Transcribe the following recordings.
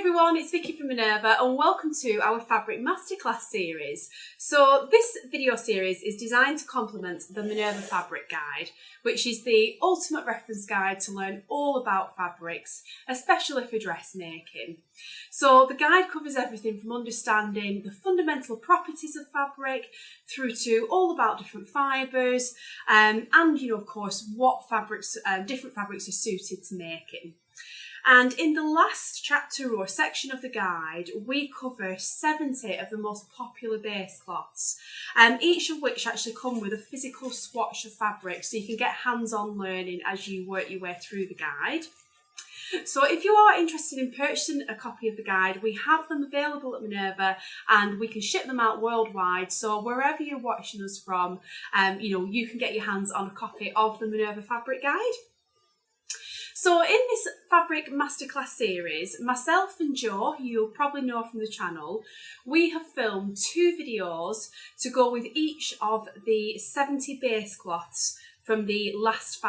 everyone, it's Vicki from Minerva and welcome to our Fabric Masterclass series. So this video series is designed to complement the Minerva Fabric Guide, which is the ultimate reference guide to learn all about fabrics, especially for dressmaking. So the guide covers everything from understanding the fundamental properties of fabric through to all about different fibres and of course what fabrics, different fabrics are suited to making. And in the last chapter or section of the guide, we cover 70 of the most popular base cloths, each of which actually come with a physical swatch of fabric, so you can get hands-on learning as you work your way through the guide. So if you are interested in purchasing a copy of the guide, we have them available at Minerva and we can ship them out worldwide. So wherever you're watching us from, you can get your hands on a copy of the Minerva Fabric Guide. So in this Fabric Masterclass series, myself and Jo, who you'll probably know from the channel, we have filmed 2 videos to go with each of the 70 base cloths from the last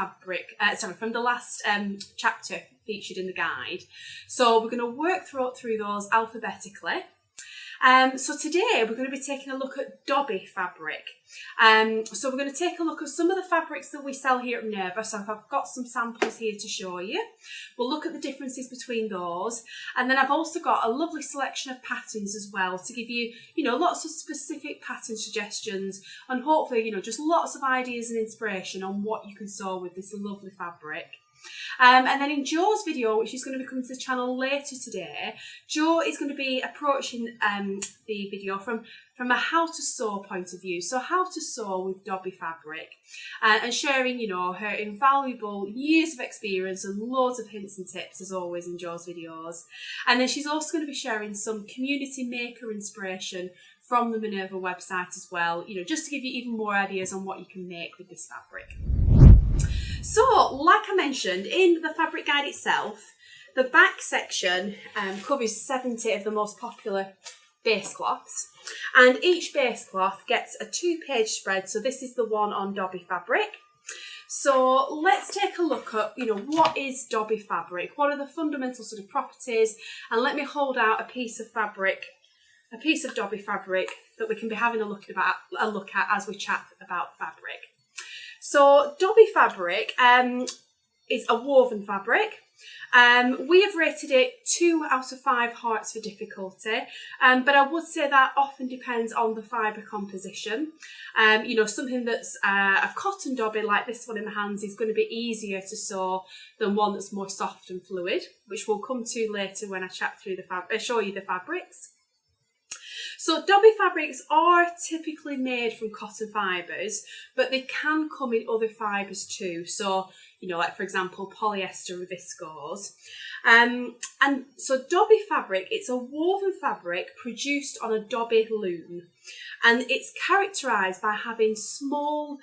chapter featured in the guide. So we're going to work through those alphabetically. So today we're going to be taking a look at Dobby fabric. So we're going to take a look at some of the fabrics that we sell here at Minerva. So I've got some samples here to show you. We'll look at the differences between those. And then I've also got a lovely selection of patterns as well to give you, lots of specific pattern suggestions and hopefully, just lots of ideas and inspiration on what you can sew with this lovely fabric. And then in Jo's video, which is going to be coming to the channel later today, Jo is going to be approaching the video from a how to sew point of view. So how to sew with Dobby fabric and sharing, her invaluable years of experience and loads of hints and tips as always in Jo's videos. And then she's also going to be sharing some community maker inspiration from the Minerva website as well, just to give you even more ideas on what you can make with this fabric. So, like I mentioned, in the fabric guide itself, the back section covers 70 of the most popular base cloths, and each base cloth gets a 2-page spread. So this is the one on Dobby fabric. So let's take a look at, what is Dobby fabric? What are the fundamental sort of properties? And let me hold out a piece of fabric, a piece of Dobby fabric that we can be having a look at as we chat about fabric. So Dobby fabric is a woven fabric. We have rated it 2 out of 5 hearts for difficulty, but I would say that often depends on the fibre composition. Something that's a cotton Dobby like this one in my hands is going to be easier to sew than one that's more soft and fluid, which we'll come to later when I chat through show you the fabrics. So Dobby fabrics are typically made from cotton fibres, but they can come in other fibres too. So, like for example, polyester and viscose. And so Dobby fabric, it's a woven fabric produced on a Dobby loom. And it's characterised by having small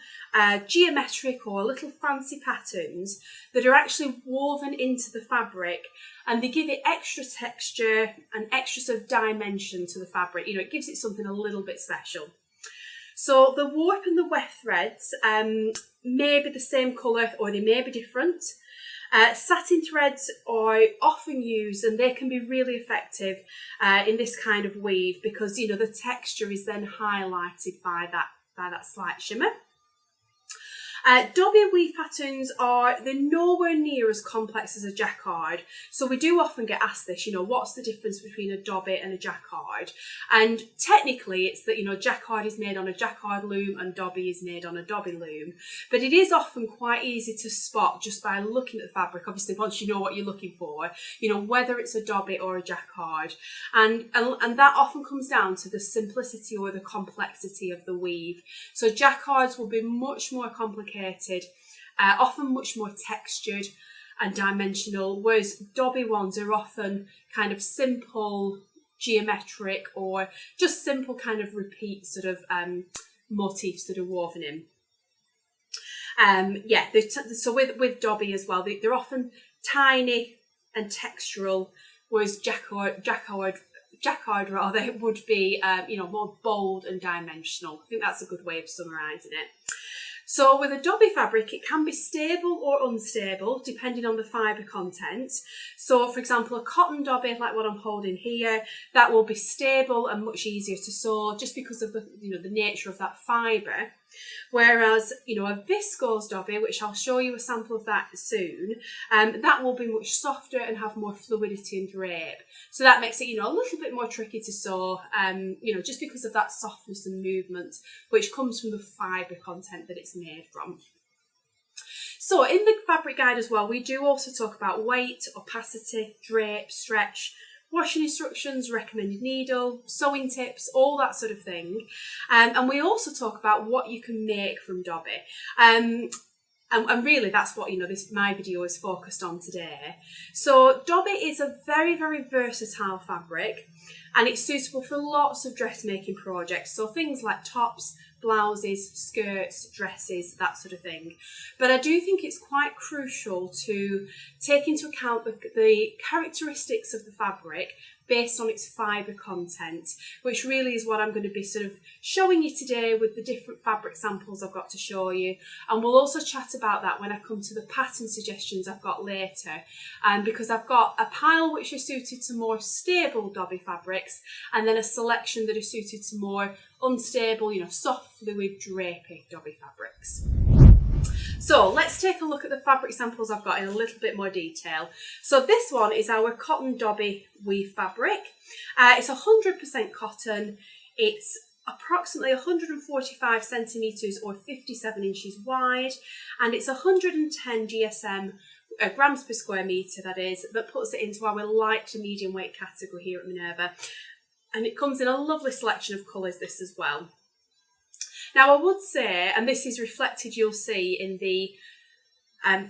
geometric or little fancy patterns that are actually woven into the fabric, and they give it extra texture and extra sort of dimension to the fabric. It gives it something a little bit special. So the warp and the weft threads may be the same colour or they may be different. Satin threads are often used and they can be really effective in this kind of weave because the texture is then highlighted by that slight shimmer. Dobby weave patterns they're nowhere near as complex as a jacquard. So we do often get asked this, what's the difference between a Dobby and a jacquard? And technically it's that, jacquard is made on a jacquard loom and Dobby is made on a Dobby loom. But it is often quite easy to spot just by looking at the fabric, obviously once you know what you're looking for, whether it's a Dobby or a jacquard. And that often comes down to the simplicity or the complexity of the weave. So jacquards will be much more complicated, often much more textured and dimensional, whereas Dobby ones are often kind of simple, geometric, or just simple kind of repeat sort of motifs that are woven in. So with Dobby as well, they're often tiny and textural, whereas jacquard would be more bold and dimensional. I think that's a good way of summarising it. So with a Dobby fabric, it can be stable or unstable depending on the fibre content. So for example, a cotton Dobby like what I'm holding here, that will be stable and much easier to sew just because of the nature of that fibre. Whereas, a viscose Dobby, which I'll show you a sample of that soon, that will be much softer and have more fluidity and drape. So that makes it, a little bit more tricky to sew, just because of that softness and movement, which comes from the fibre content that it's made from. So in the fabric guide as well, we do also talk about weight, opacity, drape, stretch, washing instructions, recommended needle, sewing tips, all that sort of thing. And we also talk about what you can make from Dobby. And really that's what, my video is focused on today. So Dobby is a very, very versatile fabric, and it's suitable for lots of dressmaking projects. So things like tops, blouses, skirts, dresses, that sort of thing. But I do think it's quite crucial to take into account the characteristics of the fabric based on its fibre content, which really is what I'm going to be sort of showing you today with the different fabric samples I've got to show you. And we'll also chat about that when I come to the pattern suggestions I've got later, because I've got a pile which are suited to more stable Dobby fabrics, and then a selection that are suited to more unstable, soft, fluid, drapey Dobby fabrics. So let's take a look at the fabric samples I've got in a little bit more detail. So this one is our cotton Dobby weave fabric. It's 100% cotton. It's approximately 145 centimetres or 57 inches wide, and it's 110 GSM, grams per square metre that is, that puts it into our light to medium weight category here at Minerva. And it comes in a lovely selection of colours, this as well. Now I would say, and this is reflected, you'll see in the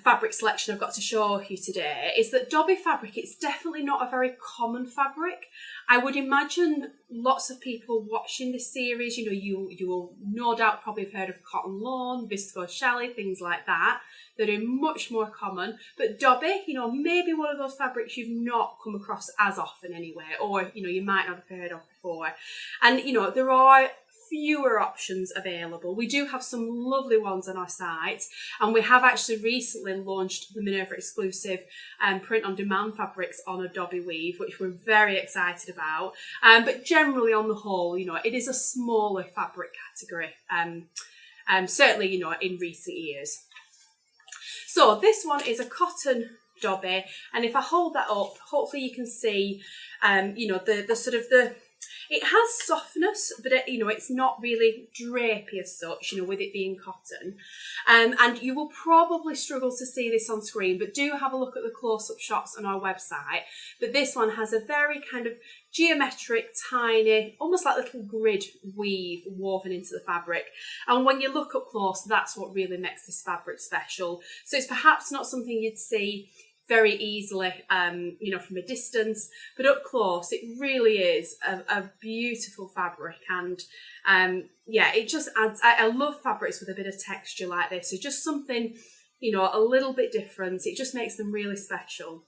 fabric selection I've got to show you today, is that Dobby fabric, it's definitely not a very common fabric. I would imagine lots of people watching this series, you will no doubt probably have heard of cotton lawn, viscose challis, things like that are much more common. But Dobby, maybe one of those fabrics you've not come across as often anyway, or, you might not have heard of before. And, there are fewer options available. We do have some lovely ones on our site, and we have actually recently launched the Minerva exclusive print on demand fabrics on a Dobby weave, which we're very excited about. But generally on the whole, it is a smaller fabric category, certainly, in recent years. So this one is a cotton Dobby, and if I hold that up, hopefully you can see, the sort of it has softness, but it's not really drapey as such, with it being cotton. And you will probably struggle to see this on screen, but do have a look at the close-up shots on our website. But this one has a very kind of geometric, tiny, almost like little grid weave woven into the fabric. And when you look up close, that's what really makes this fabric special. So it's perhaps not something you'd see very easily, from a distance, but up close, it really is a beautiful fabric. And it just adds, I love fabrics with a bit of texture like this. So just something, a little bit different. It just makes them really special.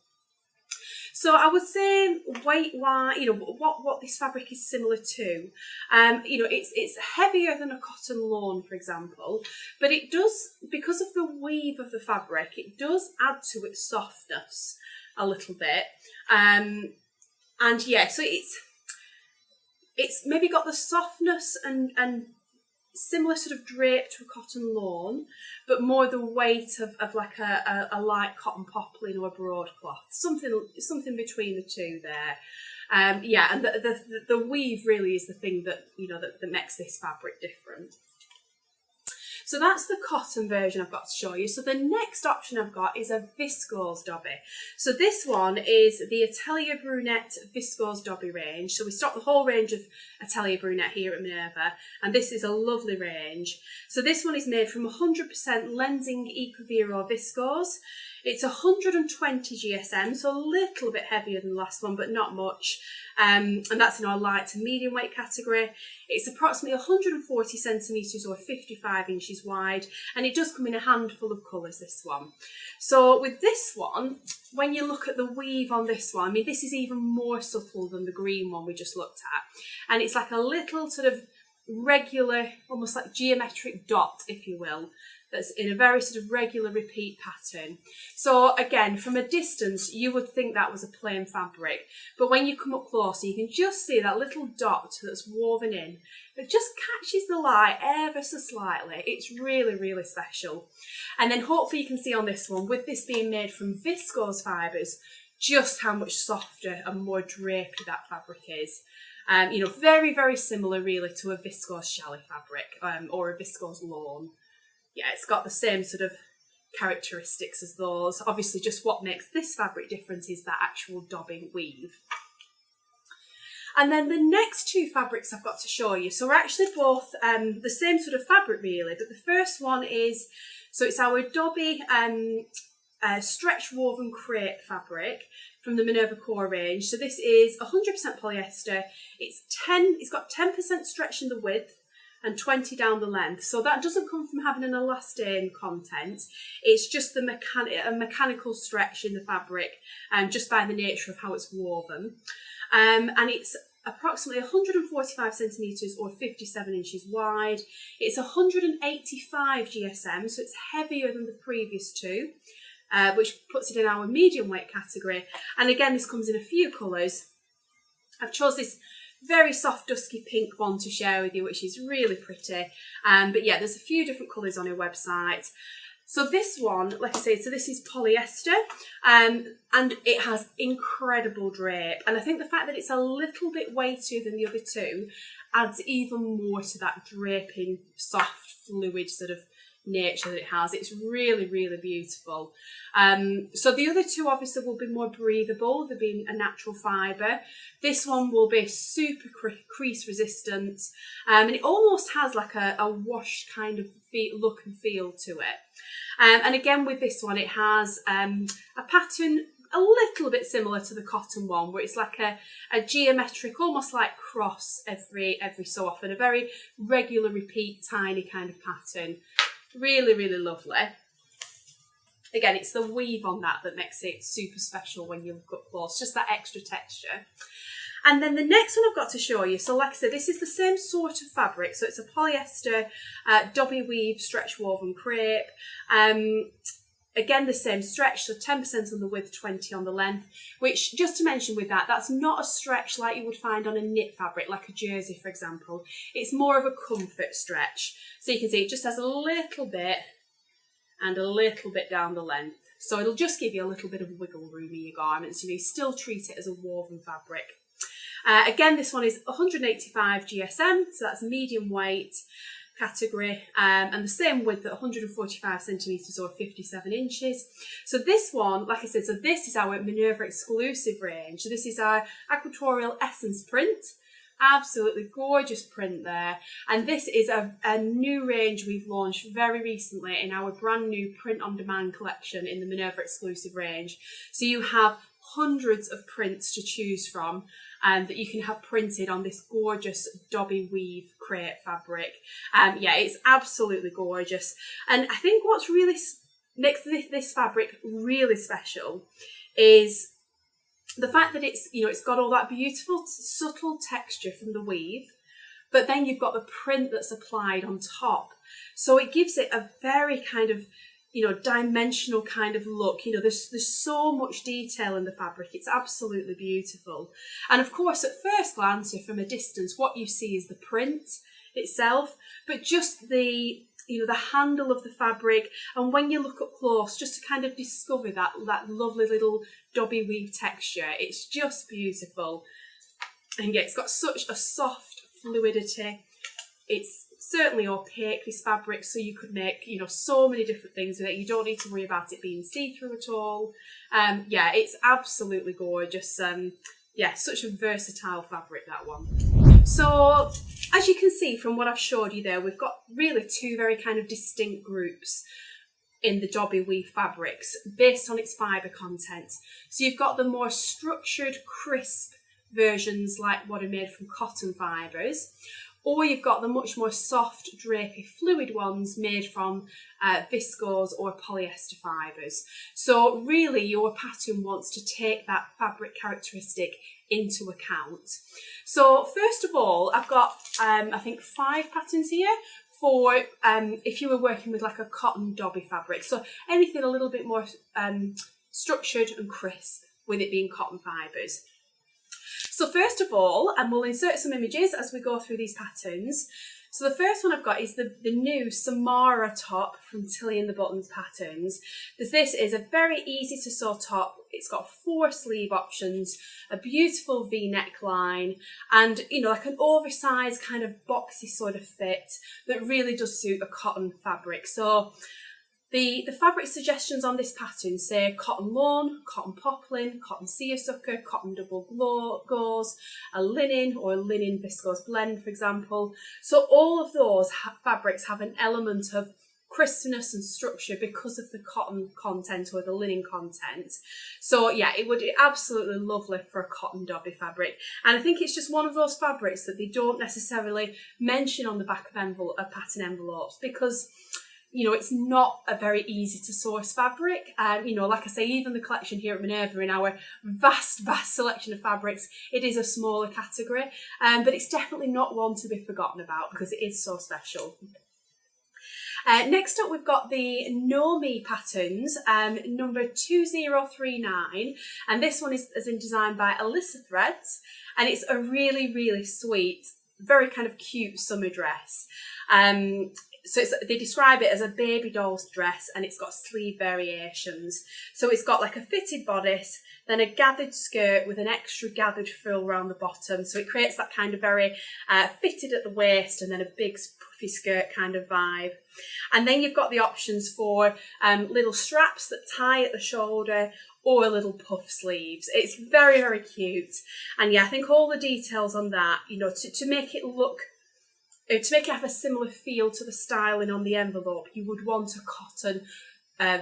So I would say weight-wise, what this fabric is similar to, it's heavier than a cotton lawn, for example, but it does, because of the weave of the fabric, it does add to its softness a little bit. So it's maybe got the softness and similar sort of drape to a cotton lawn, but more the weight of like a light cotton poplin or a broadcloth, something between the two there. And the weave really is the thing that that makes this fabric different. So that's the cotton version I've got to show you. So the next option I've got is a viscose Dobby. So this one is the Atelier Brunette Viscose Dobby range. So we stock the whole range of Atelier Brunette here at Minerva, and this is a lovely range. So this one is made from 100% Lenzing Ecovero viscose. It's 120 GSM, so a little bit heavier than the last one, but not much. And that's in our light to medium weight category. It's approximately 140 centimetres or 55 inches wide, and it does come in a handful of colours, this one. So with this one, when you look at the weave on this one, I mean, this is even more subtle than the green one we just looked at. And it's like a little sort of regular, almost like geometric dot, if you will, that's in a very sort of regular repeat pattern. So again, from a distance, you would think that was a plain fabric, but when you come up closer, you can just see that little dot that's woven in. It just catches the light ever so slightly. It's really, really special. And then hopefully you can see on this one, with this being made from viscose fibres, just how much softer and more drapey that fabric is. You know, very, very similar really to a viscose challis fabric or a viscose lawn. Yeah, it's got the same sort of characteristics as those. Obviously, just what makes this fabric different is that actual Dobby weave. And then the next two fabrics I've got to show you, so we're actually both the same sort of fabric really, but the first one is, so it's our Dobby stretch woven crepe fabric from the Minerva core range. So this is 100% polyester. It's got 10% stretch in the width and 20 down the length. So that doesn't come from having an elastane content. It's just a mechanical stretch in the fabric, just by the nature of how it's woven. And it's approximately 145 centimetres or 57 inches wide. It's 185 GSM, so it's heavier than the previous two, which puts it in our medium weight category. And again, this comes in a few colours. I've chosen this very soft dusky pink one to share with you, which is really pretty. But yeah, there's a few different colours on our website. So this one, like I say, so this is polyester, and it has incredible drape. And I think the fact that it's a little bit weightier than the other two adds even more to that draping, soft, fluid sort of nature that it has. It's really, really beautiful. So the other two obviously will be more breathable, they're being a natural fibre. This one will be super crease resistant, and it almost has like a wash kind of look and feel to it. And again with this one, it has a pattern a little bit similar to the cotton one, where it's like a geometric, almost like cross every so often, a very regular repeat tiny kind of pattern. Really, really lovely. Again, it's the weave on that makes it super special when you look up close, just that extra texture. And then the next one I've got to show you, so like I said, this is the same sort of fabric, so it's a polyester Dobby weave stretch woven crepe. Again, the same stretch, so 10% on the width, 20 on the length, which, just to mention with that, that's not a stretch like you would find on a knit fabric, like a jersey, for example. It's more of a comfort stretch. So you can see it just has a little bit and a little bit down the length. So it'll just give you a little bit of wiggle room in your garments. You still treat it as a woven fabric. Again, this one is 185 GSM, so that's medium weight category, and the same width at 145 centimetres or 57 inches. So this one, like I said, so this is our Minerva exclusive range. So this is our Aquatorial Essence print. Absolutely gorgeous print there. And this is a new range we've launched very recently in our brand new print on demand collection in the Minerva exclusive range. So you have hundreds of prints to choose from that you can have printed on this gorgeous Dobby weave crepe fabric. Yeah, it's absolutely gorgeous. And I think what's really makes this fabric really special is the fact that it's got all that beautiful subtle texture from the weave, but then you've got the print that's applied on top. So it gives it a very kind of, dimensional kind of look. There's so much detail in the fabric. It's absolutely beautiful. And of course, at first glance or from a distance, what you see is the print itself, but just the handle of the fabric. And when you look up close, just to kind of discover that lovely little Dobby weave texture, it's just beautiful. And yeah, it's got such a soft fluidity. It's certainly opaque, this fabric, so you could make, so many different things with it. You don't need to worry about it being see-through at all. Yeah, it's absolutely gorgeous. Yeah, such a versatile fabric, that one. So, as you can see from what I've showed you there, we've got really two very kind of distinct groups in the Dobby weave fabrics based on its fibre content. So you've got the more structured, crisp versions like what are made from cotton fibres, or you've got the much more soft, drapey, fluid ones made from viscose or polyester fibres. So really your pattern wants to take that fabric characteristic into account. So first of all, I've got, I think 5 patterns here, for if you were working with like a cotton Dobby fabric. So anything a little bit more structured and crisp with it being cotton fibres. So first of all, and we'll insert some images as we go through these patterns. So the first one I've got is the new Samara top from Tilly and the Buttons patterns. This is a very easy to sew top. It's got 4 sleeve options, a beautiful V neckline, and like an oversized kind of boxy sort of fit that really does suit a cotton fabric. So the fabric suggestions on this pattern say cotton lawn, cotton poplin, cotton seersucker, cotton double gauze, a linen or a linen viscose blend, for example. So all of those fabrics have an element of crispness and structure because of the cotton content or the linen content. So yeah, it would be absolutely lovely for a cotton Dobby fabric. And I think it's just one of those fabrics that they don't necessarily mention on the back of pattern envelopes, because it's not a very easy to source fabric. Like I say, even the collection here at Minerva, in our vast selection of fabrics, it is a smaller category, but it's definitely not one to be forgotten about because it is so special. Next up, we've got the Know Me patterns, number 2039, and this one has been designed by Alyssa Threads, and it's a really sweet, very kind of cute summer dress. So they describe it as a baby doll's dress, and it's got sleeve variations. So it's got like a fitted bodice, then a gathered skirt with an extra gathered frill around the bottom. So it creates that kind of very fitted at the waist and then a big puffy skirt kind of vibe. And then you've got the options for little straps that tie at the shoulder or little puff sleeves. It's very cute. And yeah, I think all the details on that, to make it look, to make it have a similar feel to the styling on the envelope, you would want a cotton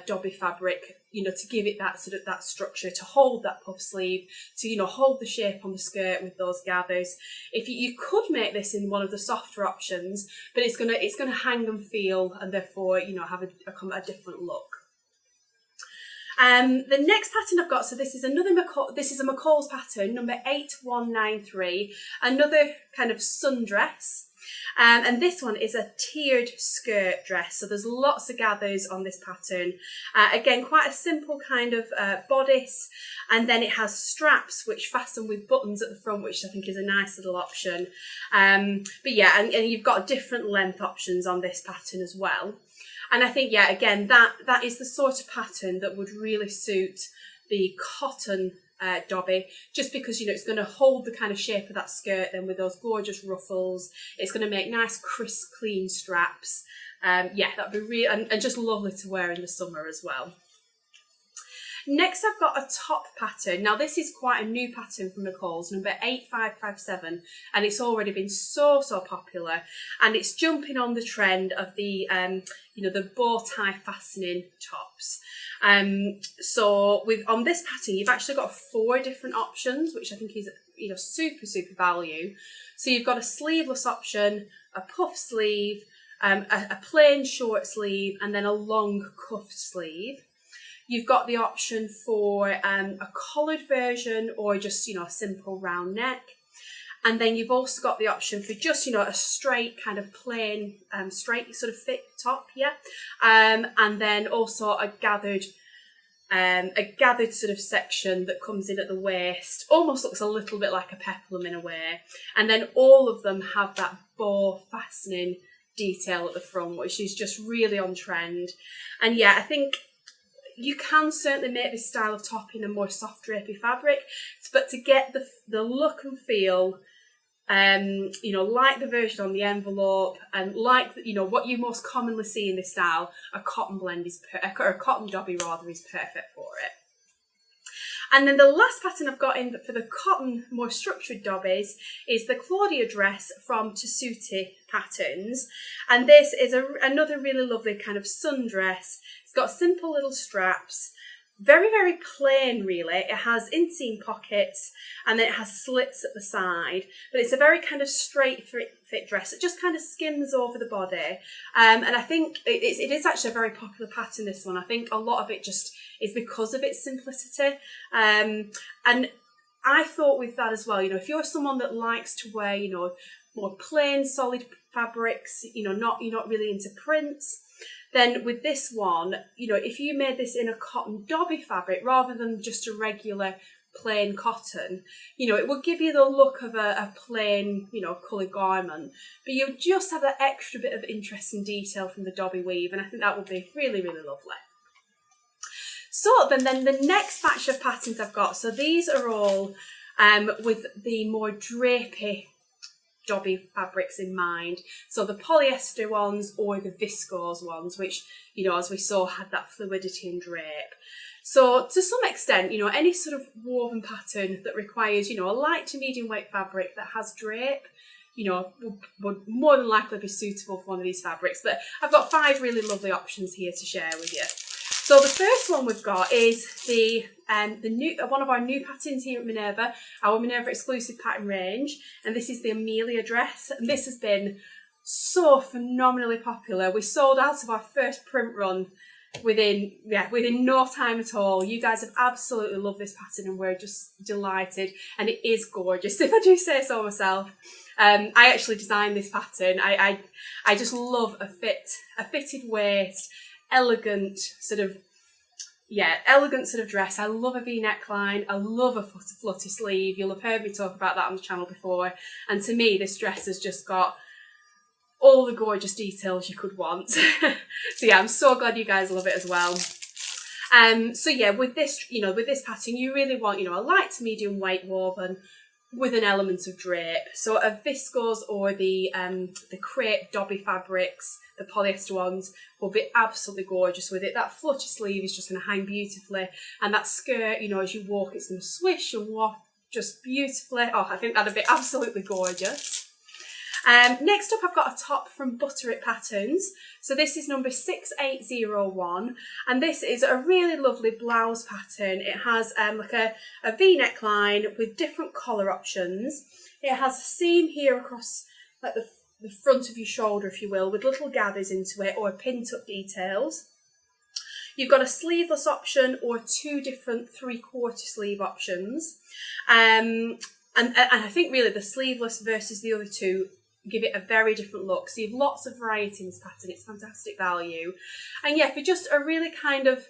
Dobby fabric, to give it that sort of that structure, to hold that puff sleeve, to hold the shape on the skirt with those gathers. If you could make this in one of the softer options, but it's gonna hang and feel, and therefore have a different look. The next pattern I've got, so this is a McCall's pattern, number 8193, another kind of sundress. And this one is a tiered skirt dress, so there's lots of gathers on this pattern. Again, quite a simple kind of bodice, and then it has straps which fasten with buttons at the front, which I think is a nice little option. But yeah, and you've got different length options on this pattern as well. And I think, yeah, again, that is the sort of pattern that would really suit the cotton Dobby, just because it's going to hold the kind of shape of that skirt then with those gorgeous ruffles. It's going to make nice crisp clean straps. Yeah, that'd be really and just lovely to wear in the summer as well. Next, I've got a top pattern. Now, this is quite a new pattern from McCall's, number 8557, and it's already been so popular, and it's jumping on the trend of the the bow tie fastening tops. So on this pattern, you've actually got 4 different options, which I think is super value. So you've got a sleeveless option, a puff sleeve, a plain short sleeve, and then a long cuffed sleeve. You've got the option for a collared version or just a simple round neck. And then you've also got the option for just a straight kind of plain straight sort of fit top, yeah. And then also a gathered sort of section that comes in at the waist, almost looks a little bit like a peplum in a way. And then all of them have that bow fastening detail at the front, which is just really on trend. And yeah, I think you can certainly make this style of top in a more soft drapey fabric, but to get the look and feel, like the version on the envelope, and like what you most commonly see in this style, a cotton blend or a cotton Dobby rather is perfect for it. And then the last pattern I've got in for the cotton, more structured Dobbies is the Claudia dress from Tessuti patterns. And this is another really lovely kind of sundress. It's got simple little straps, very plain really. It has inseam pockets, and then it has slits at the side, but it's a very kind of straight fit dress. It just kind of skims over the body, and I think it is actually a very popular pattern, this one. I think a lot of it just is because of its simplicity, and I thought with that as well, if you're someone that likes to wear more plain solid fabrics, you know, you're not really into prints, then with this one, you know, if you made this in a cotton Dobby fabric rather than just a regular plain cotton, you know, it will give you the look of a plain, you know, coloured garment, but you just have that extra bit of interest and detail from the Dobby weave, and I think that would be really, really lovely. So then the next batch of patterns I've got, so these are all with the more drapey Dobby fabrics in mind. So the polyester ones or the viscose ones, which, you know, as we saw, had that fluidity and drape. So to some extent, you know, any sort of woven pattern that requires, you know, a light to medium weight fabric that has drape, you know, would more than likely be suitable for one of these fabrics. But I've got 5 really lovely options here to share with you. So the first one we've got is the new one of our new patterns here at Minerva, our Minerva exclusive pattern range, and this is the Amelia dress, and this has been so phenomenally popular. We sold out of our first print run within no time at all. You guys have absolutely loved this pattern and we're just delighted, and it is gorgeous if I do say so myself. I actually designed this pattern. I just love a fitted waist, elegant sort of dress. I love a V-neckline. I love a flutter sleeve. You'll have heard me talk about that on the channel before. And to me, this dress has just got all the gorgeous details you could want. So yeah, I'm so glad you guys love it as well. So yeah, with this pattern, you really want, you know, a light to medium weight woven with an element of drape. So a viscose or the crepe Dobby fabrics, the polyester ones, will be absolutely gorgeous with it. That flutter sleeve is just going to hang beautifully, and that skirt, you know, as you walk, it's going to swish and waft just beautifully. Oh, I think that'd be absolutely gorgeous. Next up, I've got a top from Butter It Patterns. So this is number 6801, and this is a really lovely blouse pattern. It has like a V-neck line with different collar options. It has a seam here across like the front of your shoulder, if you will, with little gathers into it or pin-tuck details. You've got a sleeveless option or 2 different 3/4 sleeve options. And I think really the sleeveless versus the other 2 give it a very different look. So you've lots of variety in this pattern. It's fantastic value. And yeah, for just a really kind of,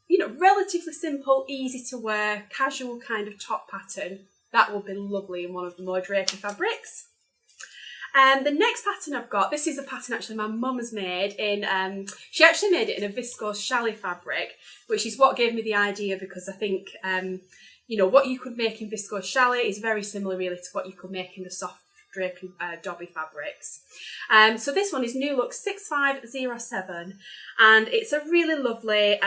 you know, relatively simple, easy to wear, casual kind of top pattern, that will be lovely in one of the more drapey fabrics. And the next pattern I've got, this is a pattern actually my mum has made in, she actually made it in a viscose chalet fabric, which is what gave me the idea, because I think, you know, what you could make in viscose chalet is very similar really to what you could make in the soft drapey Dobby fabrics. So this one is new look 6507, and it's a really lovely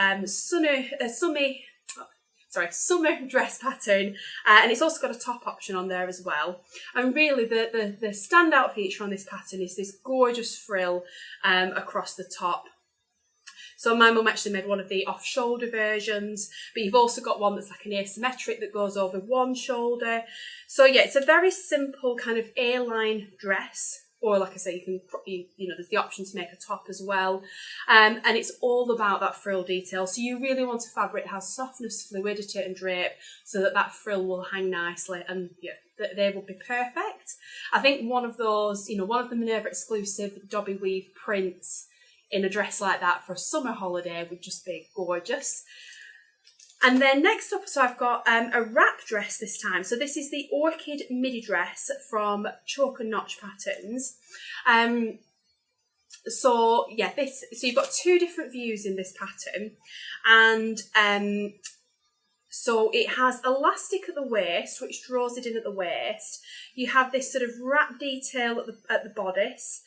summer dress pattern, and it's also got a top option on there as well. And really the standout feature on this pattern is this gorgeous frill across the top. So my mum actually made one of the off-shoulder versions, but you've also got one that's like an asymmetric that goes over one shoulder. So yeah, it's a very simple kind of A-line dress, or like I say, you know, there's the option to make a top as well. And it's all about that frill detail. So you really want a fabric that has softness, fluidity and drape, so that frill will hang nicely, and yeah, they will be perfect. I think one of those, you know, one of the Minerva exclusive Dobby weave prints in a dress like that for a summer holiday would just be gorgeous. And then next up, so I've got a wrap dress this time. So this is the Orchid midi dress from Chalk and Notch Patterns. So yeah, so you've got 2 different views in this pattern, and so it has elastic at the waist, which draws it in at the waist. You have this sort of wrap detail at the bodice.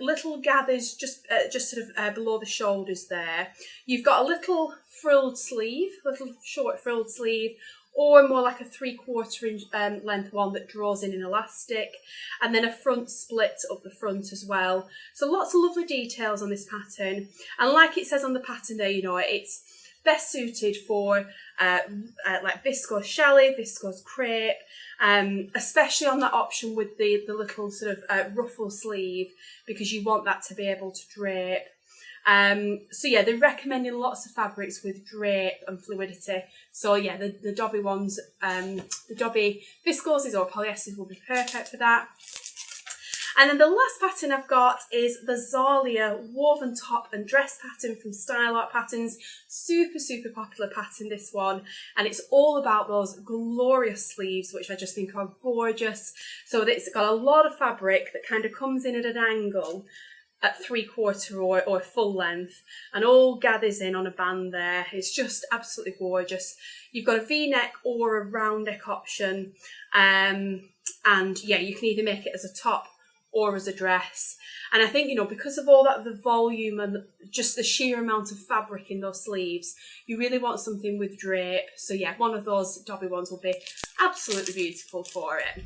Little gathers just sort of below the shoulders there. You've got a little frilled sleeve, little short frilled sleeve, or more like a 3/4 inch length one that draws in elastic, and then a front split up the front as well. So lots of lovely details on this pattern, and like it says on the pattern there, you know, it's best suited for like viscose chalet, viscose crepe, especially on that option with the little sort of ruffle sleeve, because you want that to be able to drape. So yeah, they're recommending lots of fabrics with drape and fluidity. So yeah, the Dobby ones, the Dobby viscoses or polyesters will be perfect for that. And then the last pattern I've got is the Zalia woven top and dress pattern from Style Art Patterns. Super, super popular pattern, this one. And it's all about those glorious sleeves, which I just think are gorgeous. So it's got a lot of fabric that kind of comes in at an angle at 3/4 or full length and all gathers in on a band there. It's just absolutely gorgeous. You've got a V-neck or a round neck option, and yeah, you can either make it as a top or as a dress. And I think, you know, because of all that, the volume and just the sheer amount of fabric in those sleeves, you really want something with drape. So yeah, one of those Dobby ones will be absolutely beautiful for it.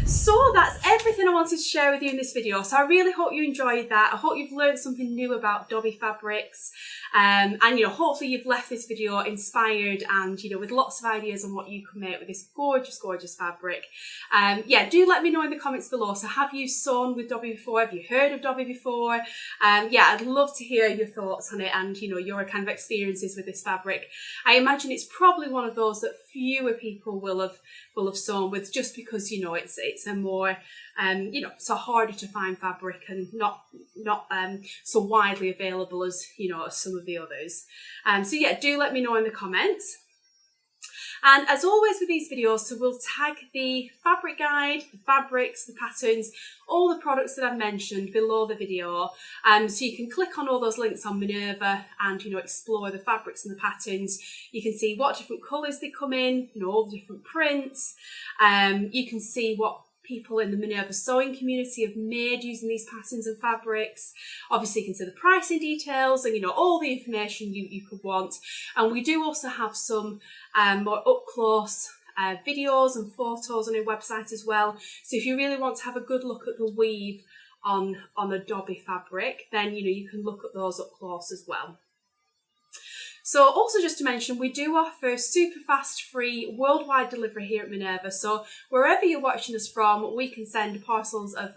So that's everything I wanted to share with you in this video. So I really hope you enjoyed that. I hope you've learned something new about Dobby fabrics. And, you know, hopefully you've left this video inspired and, you know, with lots of ideas on what you can make with this gorgeous, gorgeous fabric. Yeah, do let me know in the comments below. So have you sewn with Dobby before? Have you heard of Dobby before? Yeah, I'd love to hear your thoughts on it and, you know, your kind of experiences with this fabric. I imagine it's probably one of those that fewer people will have sewn with, just because, you know, it's a more you know, so harder to find fabric and not so widely available as, you know, as some of the others. So yeah, do let me know in the comments. And as always with these videos, so we'll tag the fabric guide, the fabrics, the patterns, all the products that I've mentioned below the video. So you can click on all those links on Minerva and, you know, explore the fabrics and the patterns. You can see what different colours they come in, you know, all the different prints. You can see what people in the Minerva sewing community have made using these patterns and fabrics. Obviously you can see the pricing details and, you know, all the information you could want. And we do also have some more up close videos and photos on our website as well. So if you really want to have a good look at the weave on a Dobby fabric, then, you know, you can look at those up close as well. So also just to mention, we do offer super fast free worldwide delivery here at Minerva. So wherever you're watching us from, we can send parcels of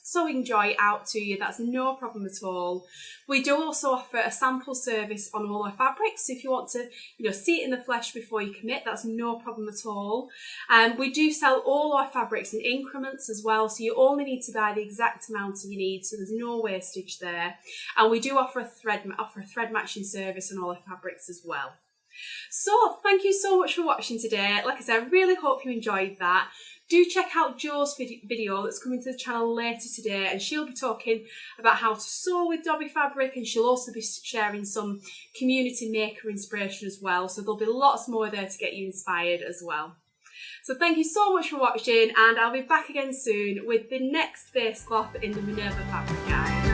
sewing joy out to you. That's no problem at all. We do also offer a sample service on all our fabrics. So if you want to, you know, see it in the flesh before you commit, that's no problem at all. We do sell all our fabrics in increments as well. So you only need to buy the exact amount you need. So there's no wastage there. And we do offer a thread matching service on all our fabrics as well. So thank you so much for watching today. Like I said, I really hope you enjoyed that. Do check out Jo's video that's coming to the channel later today, and she'll be talking about how to sew with Dobby fabric, and she'll also be sharing some community maker inspiration as well. So there'll be lots more there to get you inspired as well. So thank you so much for watching, and I'll be back again soon with the next base cloth in the Minerva fabric guide.